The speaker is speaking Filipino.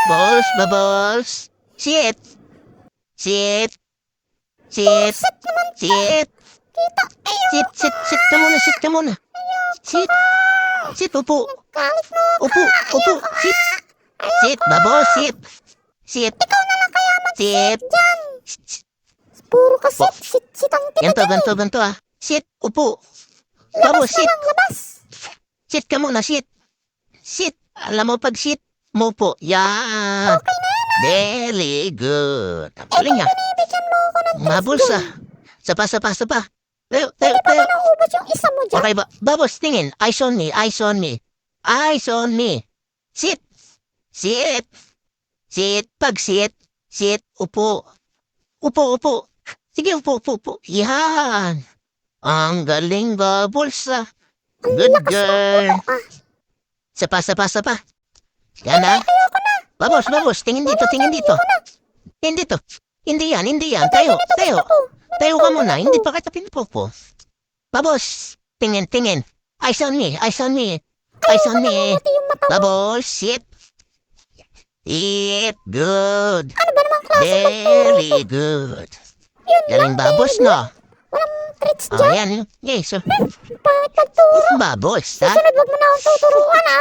Bubbles. Sit. Sit. Sit. Sit. Sit ka muna, sit ka muna. Sit. Sit, upo. Upo, upo, sit. Sit, Bubbles, sit. Sit. Ikaw na lang kaya Sit. dyan. Puro ka Po. sit ang Ganto ah. Sit, upo. Bubbles, sit. labas. Sit ka muna, sit. Sit. Alam mo pag sit, mo po. Yan. Very good. Ang galing ah. Bibigyan mo ako ng Bubbles ah. Sapa. Tayo. naubos yung isa mo dyan. Okay ba? Bubbles, tingin. Eyes on me. Eyes on me. Sit. Sit. Sit. Pag sit. Sit. Upo. Upo. Sige, upo. Yan. Ang galing, Bubbles ah. Good girl. Sapa. Yan ah. Bubbles, tingin dito. Hindi yan. Tayo. Tayo ka muna. Hindi pa kita pinupopo. Bubbles, tingin. Eyes on me. Bubbles, sit. Sit. Good. Ano ba namang klase? Very good. Galing, Bubbles, no? Walang treats Oh, dyan. yan. Yes. Bakit nagturo? Bubbles, ha? Sunod, wag mo na akong tuturuan, ha?